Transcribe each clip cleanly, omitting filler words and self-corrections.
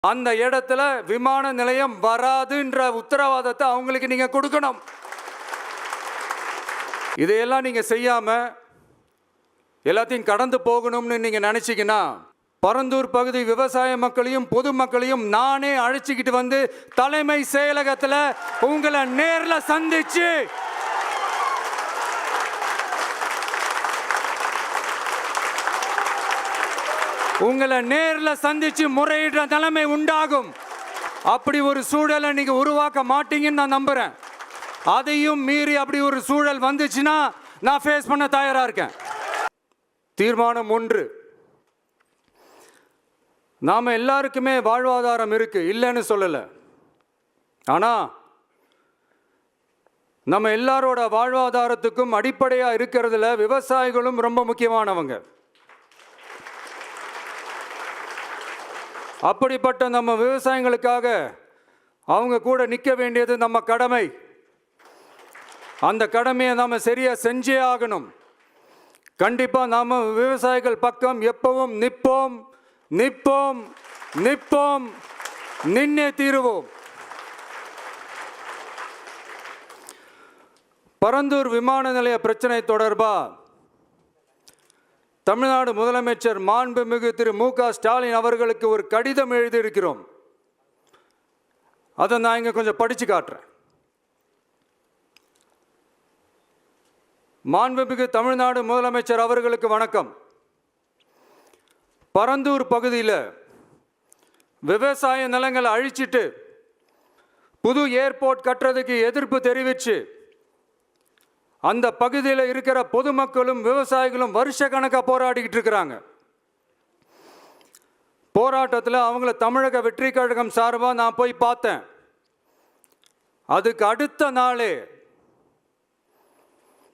அந்த இடத்துல விமான நிலையம் வராதுன்ற உத்தரவாதத்தை அவங்களுக்கு நீங்க கொடுக்கணும். இதையெல்லாம் நீங்க செய்யாம எல்லாத்தையும் கடந்து போகணும்னு நீங்க நினைச்சீங்கன்னா பரந்தூர் பகுதி விவசாய மக்களையும் பொதுமக்களையும் நானே அழைச்சிக்கிட்டு வந்து தலைமை செயலகத்தில் உங்களை நேர்ல சந்திச்சு முறையிடுற நிலைமை உண்டாகும். அப்படி ஒரு சூழலை நீங்க உருவாக்க மாட்டீங்கன்னு நான் நம்புறேன். அதையும் மீறி அப்படி ஒரு சூழல் வந்துச்சுன்னா நான் ஃபேஸ் பண்ண தயாரா இருக்கேன். தீர்மானம் 1, நாம எல்லாருக்குமே வாழ்வாதாரம் இருக்கு, இல்லைன்னு சொல்லலை. ஆனா நம்ம எல்லாரோட வாழ்வாதாரத்துக்கும் அடிப்படையா இருக்கிறதுல விவசாயிகளும் ரொம்ப முக்கியமானவங்க. அப்படிப்பட்ட நம்ம விவசாயிகளுக்காக அவங்க கூட நிற்க வேண்டியது நம்ம கடமை. அந்த கடமையை நாம சரியா செஞ்சே ஆகணும். கண்டிப்பா நாம விவசாயிகள் பக்கம் எப்பவும் நிற்போம், நிற்போம், நிற்போம், நின்னே தீருவோம். பரந்தூர் விமான நிலைய பிரச்சனை தொடர்பா தமிழ்நாடு முதலமைச்சர் மாண்புமிகு திரு மு.க. ஸ்டாலின் அவர்களுக்கு ஒரு கடிதம் எழுதியிருக்கிறோம். அதை நான் இங்க கொஞ்சம் படிச்சு காட்டுறேன். மாண்புமிகு தமிழ்நாடு முதலமைச்சர் அவர்களுக்கு வணக்கம். பரந்தூர் பகுதியில் விவசாய நிலங்களை அழிச்சிட்டு புது ஏர்போர்ட் கட்டுறதுக்கு எதிர்ப்பு தெரிவித்து அந்த பகுதியில் இருக்கிற பொதுமக்களும் விவசாயிகளும் வருஷ கணக்காக போராடிக்கிட்டு இருக்கிறாங்க. போராட்டத்தில் அவங்கள தமிழக வெற்றி கழகம் சார்பாக நான் போய் பார்த்தேன். அதுக்கு அடுத்த நாளே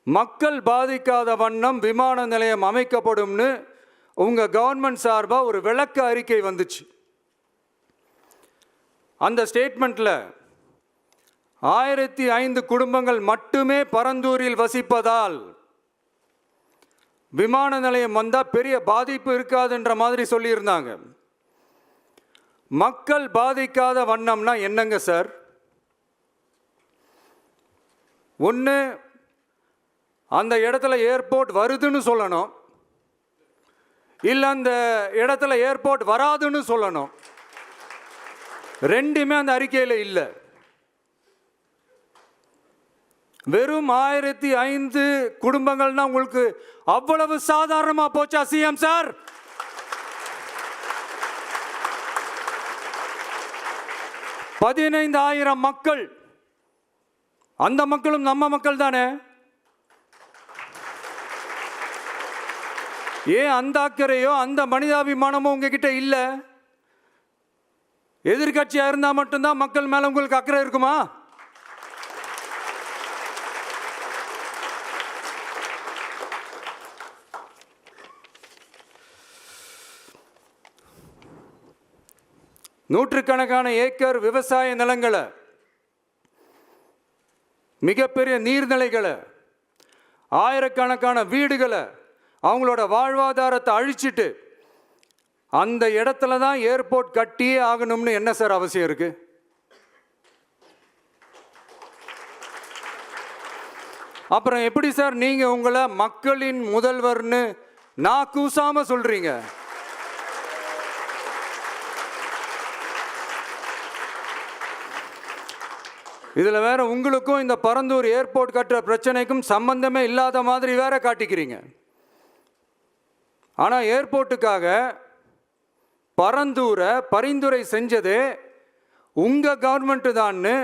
மக்கள் பாதிக்காத வண்ணம் விமான நிலையம் அமைக்கப்படும்னு உங்க கவர்மெண்ட் சார்பாக ஒரு விளக்க அறிக்கை வந்துச்சு. அந்த ஸ்டேட்மெண்ட்ல 1005 குடும்பங்கள் மட்டுமே பரந்தூரில் வசிப்பதால் விமான நிலையம் வந்தா பெரிய பாதிப்பு இருக்காதுன்ற மாதிரி சொல்லியிருந்தாங்க. மக்கள் பாதிக்காத வண்ணம்னா என்னங்க சார்? ஒன்று, அந்த இடத்துல ஏர்போர்ட் வருதுன்னு சொல்லணும், இல்லை அந்த இடத்துல ஏர்போர்ட் வராதுன்னு சொல்லணும். ரெண்டுமே அந்த அறிக்கையில் இல்லை. வெறும் 1005 குடும்பங்கள்னா உங்களுக்கு அவ்வளவு சாதாரணமா போச்சா சிஎம் சார்? $15,000 மக்கள், அந்த மக்களும் நம்ம மக்கள் தானே. ஏன் அந்த அக்கறையோ அந்த மனிதாபிமானமோ உங்ககிட்ட இல்லை? எதிர்கட்சியா இருந்தா மட்டும்தான் மக்கள் மேல உங்களுக்கு அக்கறை இருக்குமா? நூற்றுக்கணக்கான ஏக்கர் விவசாய நிலங்களை, மிகப்பெரிய நீர்நிலைகளை, ஆயிரக்கணக்கான வீடுகளை, அவங்களோட வாழ்வாதாரத்தை அழிச்சிட்டு அந்த இடத்துல தான் ஏர்போர்ட் கட்டியே ஆகணும்னு என்ன சார் அவசியம் இருக்கு? அப்புறம் எப்படி சார் நீங்க உங்களை மக்களின் முதல்வர்னு நான் கூசாம சொல்றீங்க? இதுல வேற உங்களுக்கும் இந்த பரந்தூர் ஏர்போர்ட் கட்டுற பிரச்சனைக்கும் சம்பந்தமே இல்லாத மாதிரி வேற காட்டிக்கிறீங்க. ஆனா ஏர்போர்ட்டுக்காக பரந்தூரை பரிந்துரை செஞ்சதே உங்க கவர்மெண்ட் தான்னு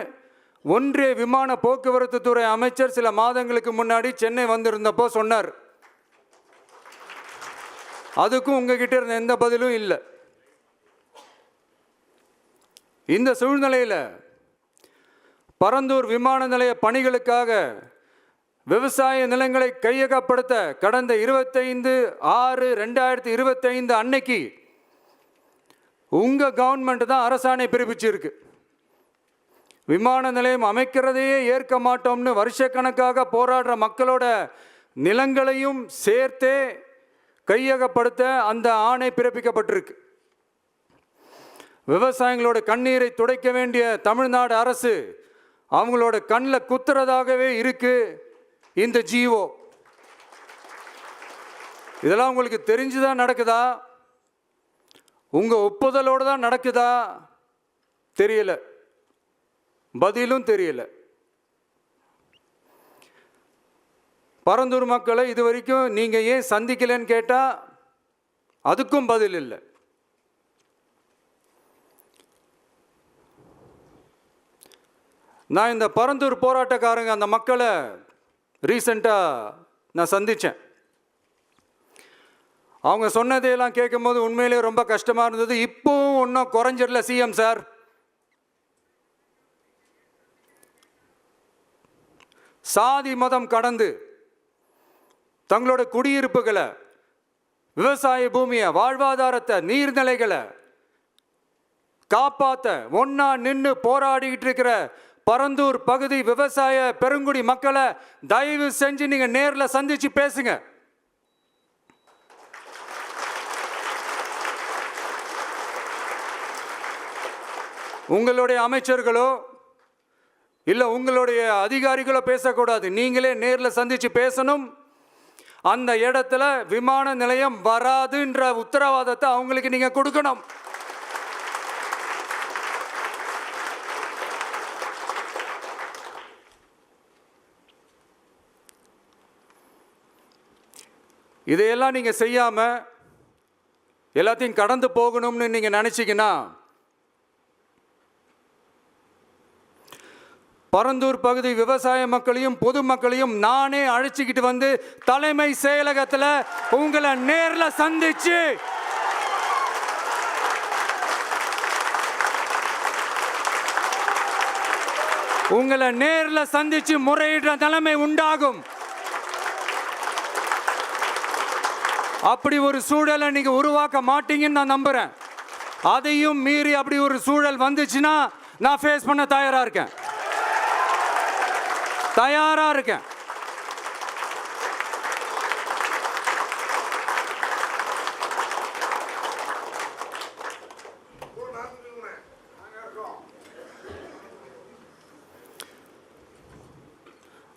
ஒன்றிய விமான போக்குவரத்து துறை அமைச்சர் சில மாதங்களுக்கு முன்னாடி சென்னை வந்திருந்தப்போ சொன்னார். அதுக்கும் உங்ககிட்ட இருந்த எந்த பதிலும் இல்லை. இந்த சூழ்நிலையில் பரந்தூர் விமான நிலைய பணிகளுக்காக விவசாய நிலங்களை கையகப்படுத்த கடந்த 25/6/2025 அன்னைக்கு உங்க கவர்மெண்ட் தான் அரசாணை பிறப்பிச்சிருக்கு. விமான நிலையம் அமைக்கிறதையே ஏற்க மாட்டோம்னு வருஷக்கணக்காக போராடுற மக்களோட நிலங்களையும் சேர்த்தே கையகப்படுத்த அந்த ஆணை பிறப்பிக்கப்பட்டிருக்கு. விவசாயிகளோட கண்ணீரை துடைக்க வேண்டிய தமிழ்நாடு அரசு அவங்களோட கண்ணில் குத்துறதாகவே இருக்கு இந்த ஜிஓ. இதெல்லாம் உங்களுக்கு தெரிஞ்சுதான் நடக்குதா, உங்க ஒப்புதலோடு தான் நடக்குதா தெரியல, பதிலும் தெரியல. பரந்தூர் மக்களை இது வரைக்கும் நீங்க ஏன் சந்திக்கலன்னு கேட்டா அதுக்கும் பதில் இல்லை. நான் இந்த பரந்தூர் போராட்டக்காரங்க அந்த மக்களை ரீசெண்டாக நான் சந்தித்தேன். அவங்க சொன்னதையெல்லாம் கேட்கும்போது உண்மையிலே ரொம்ப கஷ்டமாக இருந்தது. இப்போவும் ஒன்றும் குறைஞ்சிடல சிஎம் சார். சாதி மதம் கடந்து தங்களோட குடியிருப்புகளை, விவசாய பூமியை, வாழ்வாதாரத்தை, நீர்நிலைகளை காப்பாற்ற ஒன்னா நின்று போராடிக்கிட்டு இருக்கிற பரந்தூர் பகுதி விவசாய பெருங்குடி மக்களை தயவு செஞ்சு நீங்க நேரில் சந்திச்சு பேசுங்க. உங்களுடைய அமைச்சர்களோ இல்லை உங்களுடைய அதிகாரிகளோ பேசக்கூடாது, நீங்களே நேரில் சந்திச்சு பேசணும். அந்த இடத்துல விமான நிலையம் வராதுன்ற உத்தரவாதத்தை அவங்களுக்கு நீங்க கொடுக்கணும். இதையெல்லாம் நீங்க செய்யாம எல்லாத்தையும் கடந்து போகணும்னு நீங்க நினைச்சீங்கன்னா பரந்தூர் பகுதி விவசாய மக்களையும் பொதுமக்களையும் நானே அழைச்சிக்கிட்டு வந்து தலைமை செயலகத்தில் உங்களை நேரில் சந்திச்சு முறையிடுற நிலைமை உண்டாகும். அப்படி ஒரு சூழலை நீங்க உருவாக்க மாட்டீங்கன்னு நான் நம்புறேன். அதையும் மீறி அப்படி ஒரு சூழல் வந்துச்சுன்னா நான் ஃபேஸ் பண்ண தயாரா இருக்கேன்.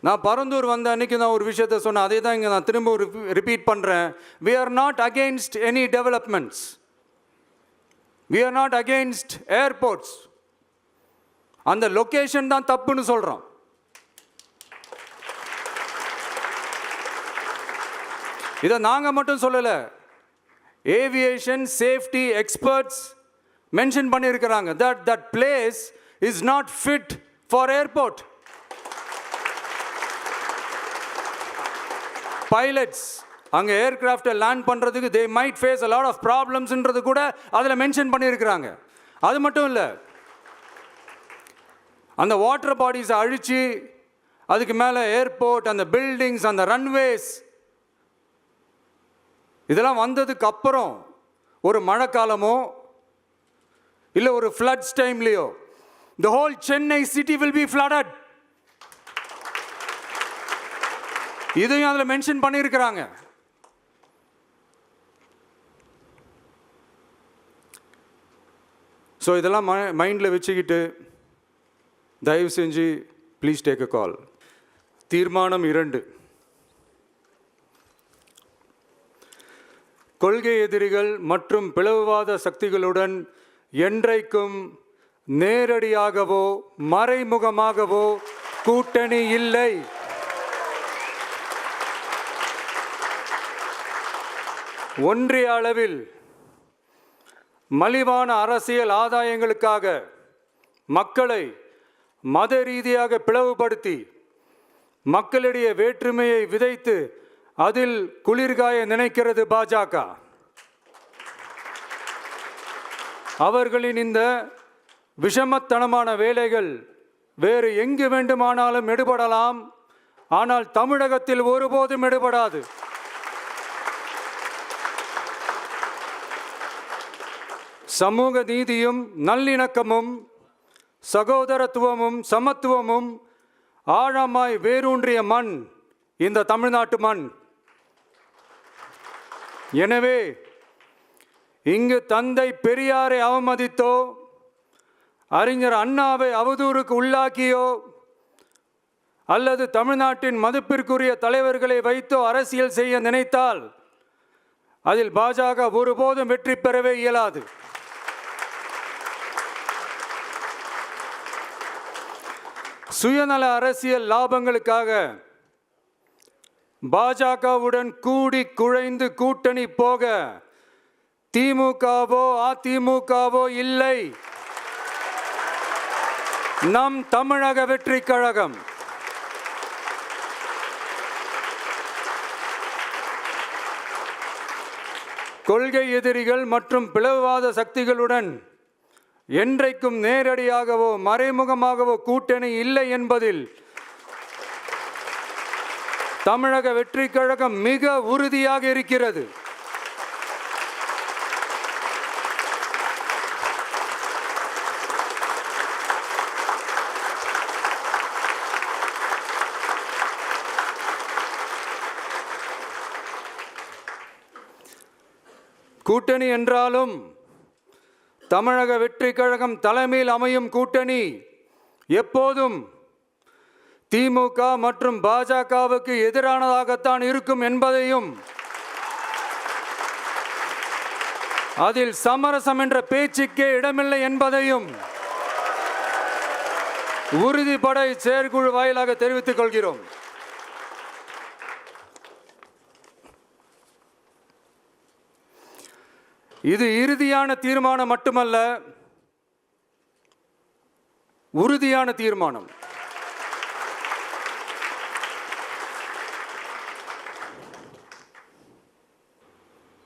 நான் பரந்தூர் வந்த அன்னைக்கு நான் ஒரு விஷயத்தை சொன்னேன், அதே தான் இங்கே நான் திரும்ப ரிப்பீட் பண்ணுறேன். We are not against any developments. We are not against airports. அந்த லொக்கேஷன் தான் தப்புன்னு சொல்கிறோம். இதை நாங்கள் மட்டும் சொல்லலை, ஏவியேஷன் சேஃப்டி எக்ஸ்பர்ட்ஸ் மென்ஷன் பண்ணியிருக்கிறாங்க. that place is not fit for airport. Pilots அங்கே ஏர்கிராஃப்டை லேண்ட் பண்ணுறதுக்கு they might face a lot of problemsன்றது கூட அதில் மென்ஷன் பண்ணியிருக்கிறாங்க. அது மட்டும் இல்லை, அந்த வாட்டர் பாடிஸை அழித்து அதுக்கு மேலே ஏர்போர்ட், அந்த பில்டிங்ஸ், அந்த ரன்வேஸ் இதெல்லாம் வந்ததுக்கு அப்புறம் ஒரு மழைக்காலமோ இல்லை ஒரு floods டைம்லையோ the whole Chennai city will be flooded. இதையும் அதில் மென்ஷன் பண்ணியிருக்கிறாங்க. ஸோ இதெல்லாம் மைண்டில் வச்சுக்கிட்டு தயவு செஞ்சு ப்ளீஸ் டேக் அ கால். தீர்மானம் 2, கொள்கை எதிரிகள் மற்றும் பிளவுவாத சக்திகளுடன் என்றைக்கும் நேரடியாகவோ மறைமுகமாகவோ கூட்டணி இல்லை. ஒன்றிய அளவில் மலிவான அரசியல் ஆதாயங்களுக்காக மக்களை மத ரீதியாக பிளவுபடுத்தி மக்களிடையே வேற்றுமையை விதைத்து அதில் குளிர்காய நினைக்கிறது பாஜக. அவர்களின் இந்த விஷமத்தனமான வேலைகள் வேறு எங்கு வேண்டுமானாலும் எடுபடலாம், ஆனால் தமிழகத்தில் ஒருபோதும் எடுபடாது. சமூக நீதியும் நல்லிணக்கமும் சகோதரத்துவமும் சமத்துவமும் ஆழமாய் வேரூன்றிய மண் இந்த தமிழ்நாட்டு மண். எனவே இங்கு தந்தை பெரியாரை அவமதித்தோ அறிஞர் அண்ணாவை அவதூறுக்கு உள்ளாக்கியோ அல்லது தமிழ்நாட்டின் மதிப்பிற்குரிய தலைவர்களை வைத்தோ அரசியல் செய்ய நினைத்தால் அதில் பாஜக ஒருபோதும் வெற்றி பெறவே இயலாது. சுயநல அரசியல் லாபங்களுக்காக பாஜகவுடன் கூடி குழைந்து கூட்டணி போக திமுகவோ அதிமுகவோ இல்லை. நம் தமிழக வெற்றி கழகம் கொள்கை எதிரிகள் மற்றும் பிளவுவாத சக்திகளுடன் என்றைக்கும் நேரடியாகவோ மறைமுகமாகவோ கூட்டணி இல்லை என்பதில் தமிழக வெற்றி கழகம் மிக உறுதியாக இருக்கிறது. கூட்டணி என்றாலும் தமிழக வெற்றி கழகம் தலைமையில் அமையும் கூட்டணி எப்போதும் திமுக மற்றும் பாஜகவுக்கு எதிரானதாகத்தான் இருக்கும் என்பதையும் அதில் சமரசம் என்ற பேச்சுக்கே இடமில்லை என்பதையும் உறுதிபட செயற்குழு வாயிலாக தெரிவித்துக் கொள்கிறோம். இது இறுதியான தீர்மானம் மட்டுமல்ல, உறுதியான தீர்மானம்.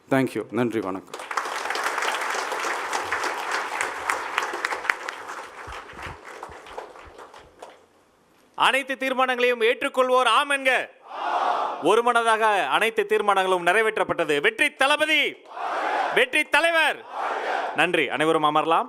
தேங்க்யூ. நன்றி, வணக்கம். அனைத்து தீர்மானங்களையும் ஏற்றுக்கொள்வோர் ஆம் என்க. ஒருமனதாக அனைத்து தீர்மானங்களும் நிறைவேற்றப்பட்டது. வெற்றி தளபதி, வெற்றி தலைவர். நன்றி. அனைவரும் அமரலாம்.